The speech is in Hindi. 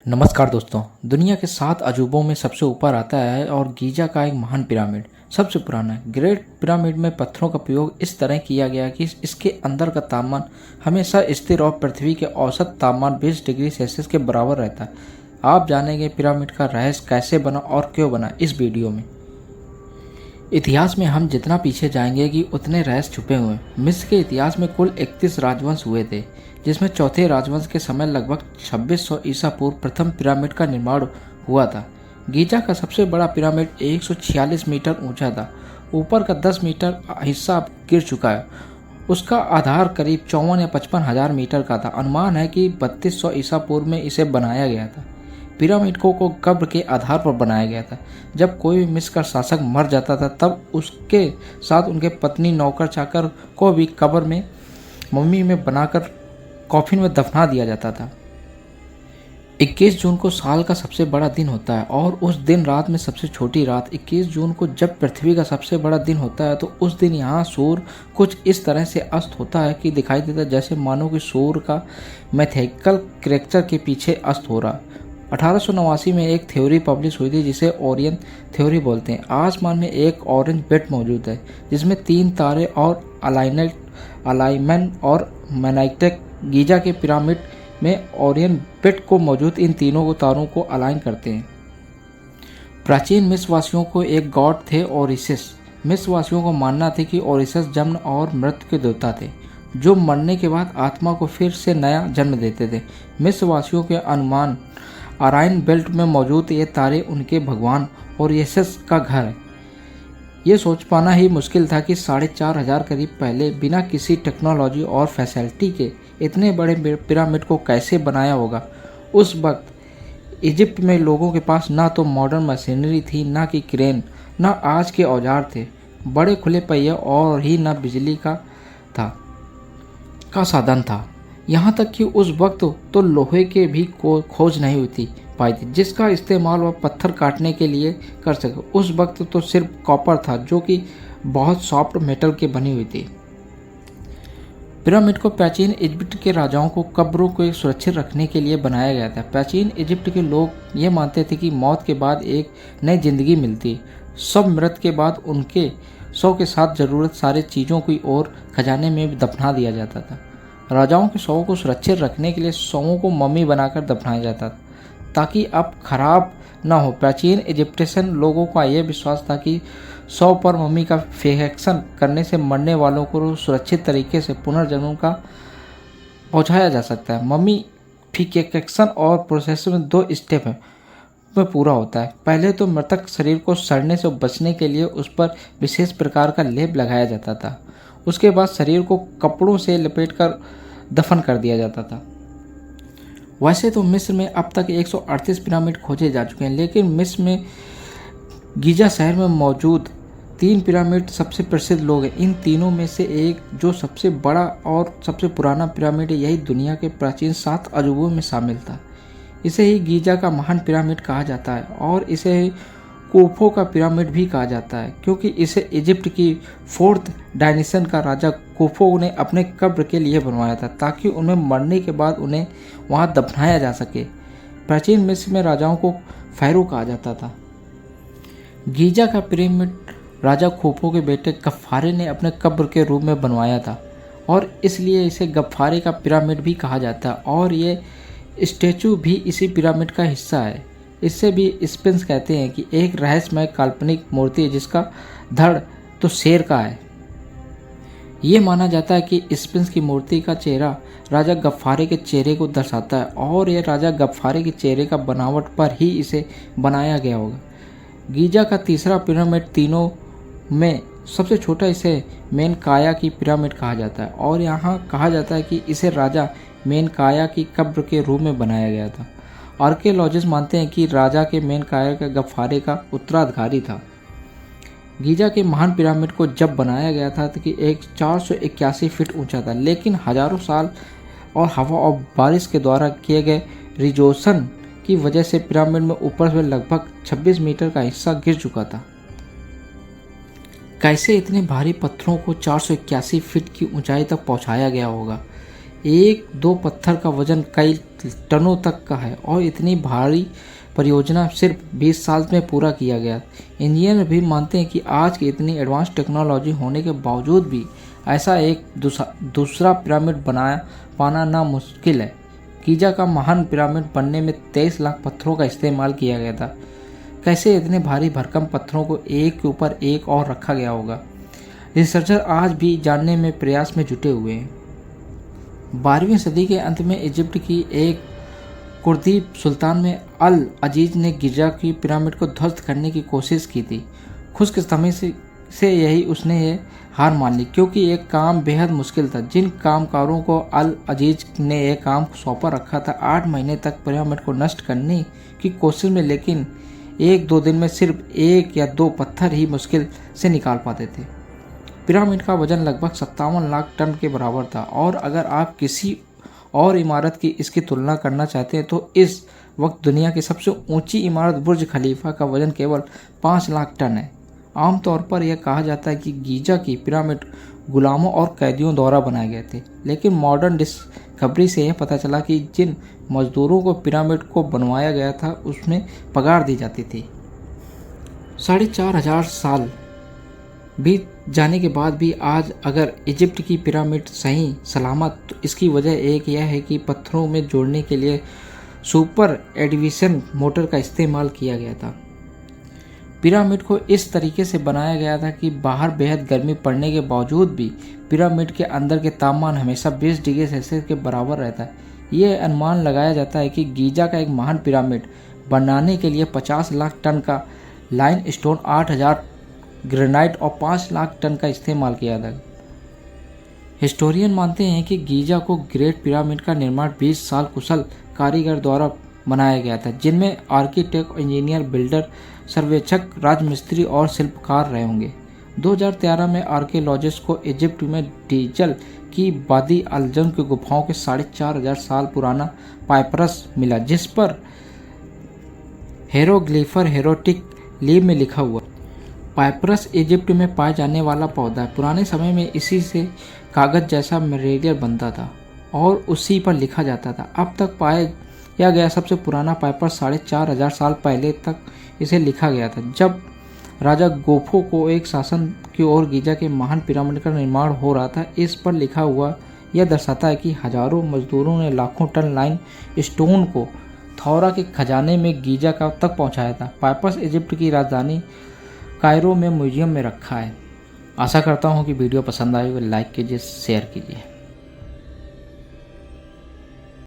नमस्कार दोस्तों। दुनिया के 7 अजूबों में सबसे ऊपर आता है और गीजा का एक महान पिरामिड सबसे पुराना है। ग्रेट पिरामिड में पत्थरों का प्रयोग इस तरह किया गया कि इसके अंदर का तापमान हमेशा स्थिर और पृथ्वी के औसत तापमान 20 डिग्री सेल्सियस के बराबर रहता है। आप जानेंगे पिरामिड का रहस्य कैसे बना और क्यों बना इस वीडियो में। इतिहास में हम जितना पीछे जाएंगे कि उतने रहस्य छुपे हुए हैं। मिस्र के इतिहास में कुल 31 राजवंश हुए थे, जिसमें चौथे राजवंश के समय लगभग 2600 ईसा पूर्व प्रथम पिरामिड का निर्माण हुआ था। गीजा का सबसे बड़ा पिरामिड 146 मीटर ऊंचा था। ऊपर का 10 मीटर हिस्सा अब गिर चुका है। उसका आधार करीब 54 या 55 हजार मीटर का था। अनुमान है कि 3200 ईसा पूर्व में इसे बनाया गया था। पिरामिड को कब्र के आधार पर बनाया गया था। जब कोई भी मिस्र का शासक मर जाता था तब उसके साथ उनके पत्नी, नौकर चाकर को भी कब्र में मम्मी में बनाकर कॉफिन में दफना दिया जाता था। 21 जून को साल का सबसे बड़ा दिन होता है और उस दिन रात में सबसे छोटी रात। 21 जून को जब पृथ्वी का सबसे बड़ा दिन होता है तो उस दिन यहाँ सूर्य कुछ इस तरह से अस्त होता है कि दिखाई देता है जैसे मानो कि सूर्य का मैथेटिकल क्रेक्चर के पीछे अस्त हो रहा। 1889 में एक थ्योरी पब्लिश हुई थी जिसे ओरियन थ्योरी बोलते हैं। आसमान में एक ऑरेंज बेल्ट मौजूद है जिसमें 3 तारे और अलाइनमेंट और मैग्नेटिक। गीजा के पिरामिड में ओरियन बेल्ट को मौजूद इन तीनों को तारों को अलाइन करते हैं। प्राचीन मिस्रवासियों को एक गॉड थे ओरिसिस। मिस्रवासियों को मानना था कि ओरिसिस जन्म और मृत्यु के देवता थे जो मरने के बाद आत्मा को फिर से नया जन्म देते थे। मिस्रवासियों के अनुमान अराइन बेल्ट में मौजूद ये तारे उनके भगवान ओरियसिस का घर है। ये सोच पाना ही मुश्किल था कि 4500 करीब पहले बिना किसी टेक्नोलॉजी और फैसिलिटी के इतने बड़े पिरामिड को कैसे बनाया होगा। उस वक्त इजिप्ट में लोगों के पास ना तो मॉडर्न मशीनरी थी, ना कि क्रेन, ना आज के औजार थे। बड़े खुले पहिए और ही ना बिजली का साधन था। यहाँ तक कि उस वक्त तो लोहे के भी खोज नहीं होती पाई थी जिसका इस्तेमाल वह पत्थर काटने के लिए कर सके। उस वक्त तो सिर्फ कॉपर था जो कि बहुत सॉफ्ट मेटल के बनी हुई थी। पिरामिड को प्राचीन इजिप्ट के राजाओं को कब्रों को सुरक्षित रखने के लिए बनाया गया था। प्राचीन इजिप्ट के लोग ये मानते थे कि मौत के बाद एक नई जिंदगी मिलती। सब मृत के बाद उनके शव के साथ जरूरत सारी चीज़ों की और खजाने में दफना दिया जाता था। राजाओं के शवों को सुरक्षित रखने के लिए शवों को मम्मी बनाकर दफनाया जाता था ताकि अब खराब न हो। प्राचीन इजिप्शियन लोगों का यह विश्वास था कि शव पर मम्मी का फिक्सेशन करने से मरने वालों को सुरक्षित तरीके से पुनर्जन्म का पहुंचाया जा सकता है। मम्मी फिक्सेशन और प्रोसेस में 2 स्टेप में पूरा होता है। पहले तो मृतक शरीर को सड़ने से बचने के लिए उस पर विशेष प्रकार का लेप लगाया जाता था। उसके बाद शरीर को कपड़ों से लपेटकर दफन कर दिया जाता था। वैसे तो मिस्र में अब तक 138 पिरामिड खोजे जा चुके हैं, लेकिन मिस्र में गीजा शहर में मौजूद 3 पिरामिड सबसे प्रसिद्ध लोग हैं। इन तीनों में से एक जो सबसे बड़ा और सबसे पुराना पिरामिड है, यही दुनिया के प्राचीन 7 अजूबों में शामिल था। इसे ही गीजा का महान पिरामिड कहा जाता है और इसे कोफो का पिरामिड भी कहा जाता है क्योंकि इसे इजिप्ट की 4th डायनेशन का राजा कोफो ने अपने कब्र के लिए बनवाया था ताकि उन्हें मरने के बाद उन्हें वहां दफनाया जा सके। प्राचीन मिस्र में राजाओं को फैरो कहा जाता था। गीजा का पिरामिड राजा कोफो के बेटे गफ्फारे ने अपने कब्र के रूप में बनवाया था और इसलिए इसे गफ्फारे का पिरामिड भी कहा जाता है और ये स्टैचू भी इसी पिरामिड का हिस्सा है। इससे भी स्पिंक्स कहते हैं कि एक रहस्यमय काल्पनिक मूर्ति है जिसका धड़ तो शेर का है। ये माना जाता है कि स्पिंक्स की मूर्ति का चेहरा राजा गफ्फारे के चेहरे को दर्शाता है और यह राजा गफ्फारे के चेहरे का बनावट पर ही इसे बनाया गया होगा। गीजा का तीसरा पिरामिड तीनों में सबसे छोटा, इसे मेनकाया की पिरामिड कहा जाता है और यहाँ कहा जाता है कि इसे राजा मेनकाया की कब्र के रूप में बनाया गया था। आर्कियोलॉजिस्ट मानते हैं कि राजा के मेनकाया का गफ्फारे का उत्तराधिकारी था। गीजा के महान पिरामिड को जब बनाया गया था कि एक 481 फीट ऊंचा था, लेकिन हजारों साल और हवा और बारिश के द्वारा किए गए रिजोशन की वजह से पिरामिड में ऊपर से लगभग 26 मीटर का हिस्सा गिर चुका था। कैसे इतने भारी पत्थरों को 481 फीट की ऊंचाई तक पहुंचाया गया होगा? 1-2 पत्थर का वजन कई टनों तक का है और इतनी भारी परियोजना सिर्फ 20 साल में पूरा किया गया। इंजीनियर भी मानते हैं कि आज की इतनी एडवांस टेक्नोलॉजी होने के बावजूद भी ऐसा एक दूसरा पिरामिड बनाया पाना नामुमकिन है। गीजा का महान पिरामिड बनने में 23 लाख पत्थरों का इस्तेमाल किया गया था। कैसे इतने भारी भरकम पत्थरों को एक के ऊपर एक और रखा गया होगा, रिसर्चर आज भी जानने में प्रयास में जुटे हुए हैं। 12वीं सदी के अंत में इजिप्ट की एक कुर्दी सुल्तान में अल अजीज ने गिजा की पिरामिड को ध्वस्त करने की कोशिश की थी। खुशकिस्मती से यही उसने ये हार मान ली, क्योंकि एक काम बेहद मुश्किल था। जिन कामकारों को अल अजीज ने यह काम सौंपा रखा था 8 महीने तक पिरामिड को नष्ट करने की कोशिश में, लेकिन 1-2 दिन में सिर्फ 1 या 2 पत्थर ही मुश्किल से निकाल पाते थे। पिरामिड का वजन लगभग 57 लाख टन के बराबर था और अगर आप किसी और इमारत की इसकी तुलना करना चाहते हैं तो इस वक्त दुनिया की सबसे ऊंची इमारत बुर्ज खलीफा का वजन केवल 5 लाख टन है। आमतौर पर यह कहा जाता है कि गीजा की पिरामिड गुलामों और कैदियों द्वारा बनाए गए थे, लेकिन मॉडर्न डिस्कवरी से यह पता चला कि जिन मजदूरों को पिरामिड को बनवाया गया था उसमें पगार दी जाती थी। 4,500 साल बीत जाने के बाद भी आज अगर इजिप्ट की पिरामिड सही सलामत, तो इसकी वजह एक यह है कि पत्थरों में जोड़ने के लिए सुपर एडिशन मोटर का इस्तेमाल किया गया था। पिरामिड को इस तरीके से बनाया गया था कि बाहर बेहद गर्मी पड़ने के बावजूद भी पिरामिड के अंदर के तापमान हमेशा 20 डिग्री सेल्सियस के बराबर रहता है। यह अनुमान लगाया जाता है कि गीजा का एक महान पिरामिड बनाने के लिए 50 लाख टन का लाइन स्टोन, 8,000 ग्रेनाइट और 5 लाख टन का इस्तेमाल किया था। हिस्टोरियन मानते हैं कि गीजा को ग्रेट पिरामिड का निर्माण 20 साल कुशल कारीगर द्वारा बनाया गया था, जिनमें आर्किटेक्ट, इंजीनियर, बिल्डर, सर्वेक्षक, राजमिस्त्री और शिल्पकार रहे होंगे। 2013 में आर्कियोलॉजिस्ट को इजिप्ट में डीजल की वादी अलजम की गुफाओं के 4,500 साल पुराना पाइपरस मिला, जिस पर हेरोग्लिफर हेरोटिक लीव में लिखा हुआ। पाइपरस इजिप्ट में पाए जाने वाला पौधा है। पुराने समय में इसी से कागज़ जैसा मटेरियल बनता था और उसी पर लिखा जाता था। अब तक पाया गया सबसे पुराना पाइपर 4,500 साल पहले तक इसे लिखा गया था, जब राजा गोफो को एक शासन की ओर गीजा के महान पिरामिड का निर्माण हो रहा था। इस पर लिखा हुआ यह दर्शाता है कि हजारों मजदूरों ने लाखों टन लाइन स्टोन को थौरा के खजाने में गीजा का तक पहुंचाया था। पाइपरस इजिप्ट की राजधानी कायरो में म्यूजियम में रखा है। आशा करता हूँ कि वीडियो पसंद आई हो, लाइक कीजिए, शेयर कीजिए।